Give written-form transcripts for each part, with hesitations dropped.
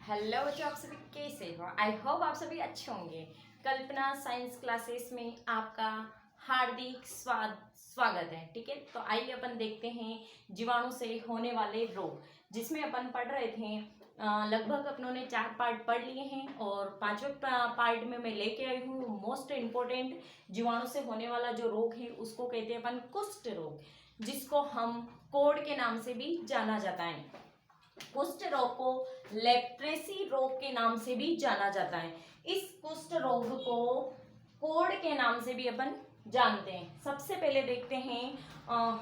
Hello बच्चों, आप सभी कैसे हो? आई होप आप सभी अच्छे होंगे। कल्पना साइंस क्लासेस में आपका हार्दिक स्वागत है। ठीक है, तो आइए अपन देखते हैं जीवाणु से होने वाले रोग, जिसमें अपन पढ़ रहे थे। लगभग अपनों ने 4 पार्ट पढ़ लिए हैं और 5वें पार्ट में मैं लेके आई हूँ मोस्ट इम्पोर्टेंट जीवाणु से होने वाला जो रोग है उसको कहते हैं अपन कुष्ठ रोग, जिसको हम कोढ़ के नाम से भी जाना जाता है। कुष्ठ रोग को लेप्रेसी रोग के नाम से भी जाना जाता है। इस कुष्ठ रोग को कोढ़ के नाम से भी अपन जानते हैं। सबसे पहले देखते हैं,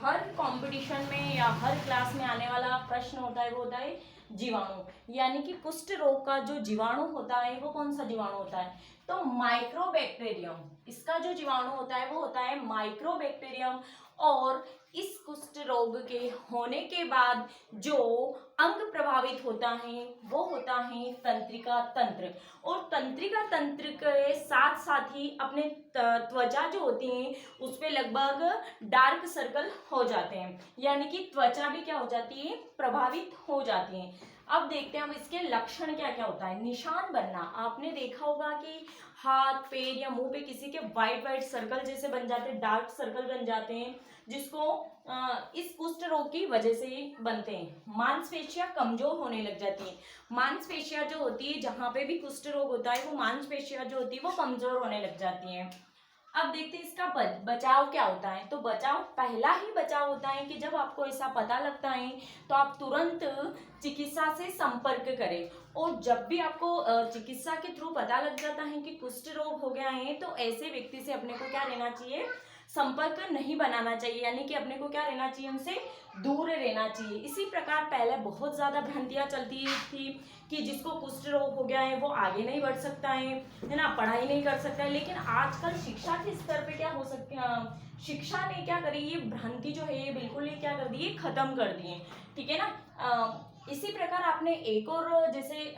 हर कंपटीशन में या हर क्लास में आने वाला प्रश्न होता है, वो होता है जीवाणु, यानी कि कुष्ठ रोग का जो जीवाणु होता है वो कौन सा जीवाणु होता है? तो माइक्रोबैक्टीरियम। इसका जो जीवाणु होता है वो होता है माइक्रोबैक्टीरियम। और इस कुष्ठ रोग के होने के बाद जो अंग प्रभावित होता है वो होता है तंत्रिका तंत्र। और तंत्रिका तंत्र के साथ साथ ही अपने त्वचा जो होती है उस पे लगभग डार्क सर्कल हो जाते हैं, यानी कि त्वचा भी क्या हो जाती है, प्रभावित हो जाती है। अब देखते हैं हम इसके लक्षण क्या क्या होता है। निशान बनना, आपने देखा होगा कि हाथ पैर या मुंह पे किसी के वाइट वाइट सर्कल जैसे बन जाते हैं, डार्क सर्कल बन जाते हैं, जिसको इस कुष्ठ रोग की वजह से बनते हैं। मांसपेशियां कमजोर होने लग जाती हैं। मांसपेशियां जो होती है, जहां पे भी कुष्ठ रोग होता है वो मांसपेशियां जो होती है वो कमजोर होने लग जाती हैं। अब देखते हैं इसका बचाव क्या होता है। तो बचाव, पहला ही बचाव होता है कि जब आपको ऐसा पता लगता है तो आप तुरंत चिकित्सा से संपर्क करें। और जब भी आपको चिकित्सा के थ्रू पता लग जाता है कि कुष्ठ रोग हो गया है तो ऐसे व्यक्ति से अपने को क्या रहना चाहिए, संपर्क नहीं बनाना चाहिए, यानी कि अपने को क्या रहना चाहिए, उनसे दूर रहना चाहिए। इसी प्रकार पहले बहुत ज्यादा भ्रांतियां चलती थी कि जिसको कुष्ठ रोग हो गया है वो आगे नहीं बढ़ सकता है ना, पढ़ाई नहीं कर सकता है। लेकिन आजकल शिक्षा के स्तर पे क्या हो सकते, शिक्षा ने क्या करी, ये भ्रांति जो है ये बिल्कुल ये क्या कर दी, ये खत्म कर दी है। ठीक है ना। इसी प्रकार आपने एक और जैसे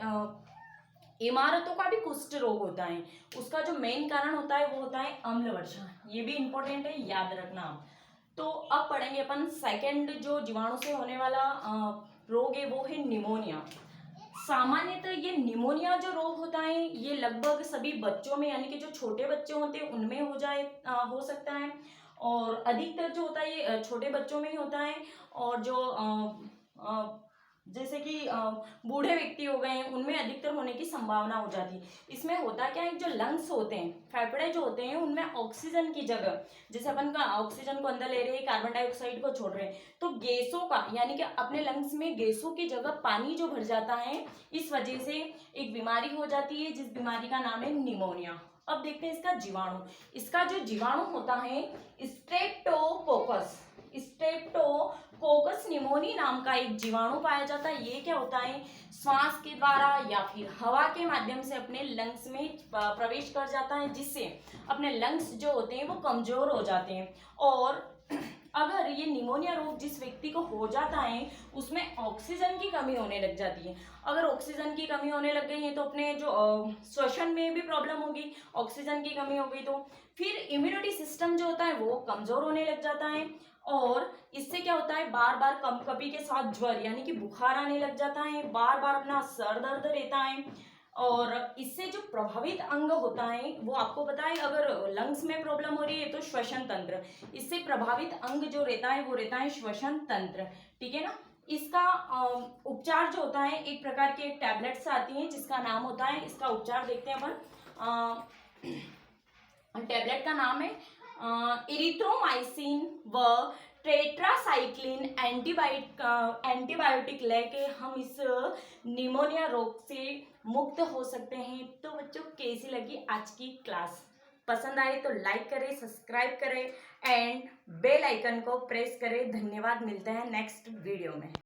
इमारतों का भी कुष्ठ रोग होता है। उसका जो मेन कारण होता है वो होता है अम्ल वर्षा। ये भी इंपॉर्टेंट है, याद रखना। तो अब पढ़ेंगे अपन सेकंड जो जीवाणु से होने वाला रोग है वो है निमोनिया। सामान्यतः ये निमोनिया जो रोग होता है ये लगभग सभी बच्चों में, यानी कि जो छोटे बच्चे होते हैं उनमें हो सकता है। और अधिकतर जो होता है ये छोटे बच्चों में ही होता है। और जो जैसे कि बूढ़े व्यक्ति हो गए हैं उनमें अधिकतर होने की संभावना हो जाती है। इसमें होता क्या है, जो लंग्स होते हैं, फेफड़े जो होते हैं, उनमें ऑक्सीजन की जगह, जैसे अपन का ऑक्सीजन को अंदर ले रहे हैं, कार्बन डाइऑक्साइड को छोड़ रहे हैं, तो गैसों का, यानी कि अपने लंग्स में गैसों की जगह पानी जो भर जाता है, इस वजह से एक बीमारी हो जाती है जिस बीमारी का नाम है निमोनिया। अब देखते हैं इसका जीवाणु। इसका जो जीवाणु होता है स्ट्रेप्टोकोकस, स्ट्रेप्टोकोकस निमोनी नाम का एक जीवाणु पाया जाता है। ये क्या होता है, श्वास के द्वारा या फिर हवा के माध्यम से अपने लंग्स में प्रवेश कर जाता है, जिससे अपने लंग्स जो होते हैं वो कमजोर हो जाते हैं। और अगर ये निमोनिया रोग जिस व्यक्ति को हो जाता है उसमें ऑक्सीजन की कमी होने लग जाती है। अगर ऑक्सीजन की कमी होने लग गई है तो अपने जो श्वसन में भी प्रॉब्लम होगी, ऑक्सीजन की कमी हो गई तो फिर इम्यूनिटी सिस्टम जो होता है वो कमजोर होने लग जाता है। और इससे क्या होता है, बार बार कंपकपी के साथ ज्वर यानी कि बुखार आने लग जाता है, बार बार अपना सर दर्द रहता है। और इससे जो प्रभावित अंग होता है वो आपको पता है, अगर लंग्स में प्रॉब्लम हो रही है तो श्वसन तंत्र, इससे प्रभावित अंग जो रहता है वो रहता है श्वसन तंत्र। ठीक है ना। इसका उपचार जो होता है, एक प्रकार की एक टैबलेट्स आती हैं जिसका नाम होता है, इसका उपचार देखते हैं अपन। टैबलेट का नाम है इरिथ्रोमाइसिन व टेट्रासाइक्लिन एंटीबायोटिक लेके हम इस निमोनिया रोग से मुक्त हो सकते हैं। तो बच्चों, कैसी लगी आज की क्लास? पसंद आए तो लाइक करें, सब्सक्राइब करें एंड बेल आइकन को प्रेस करें। धन्यवाद, मिलते हैं नेक्स्ट वीडियो में।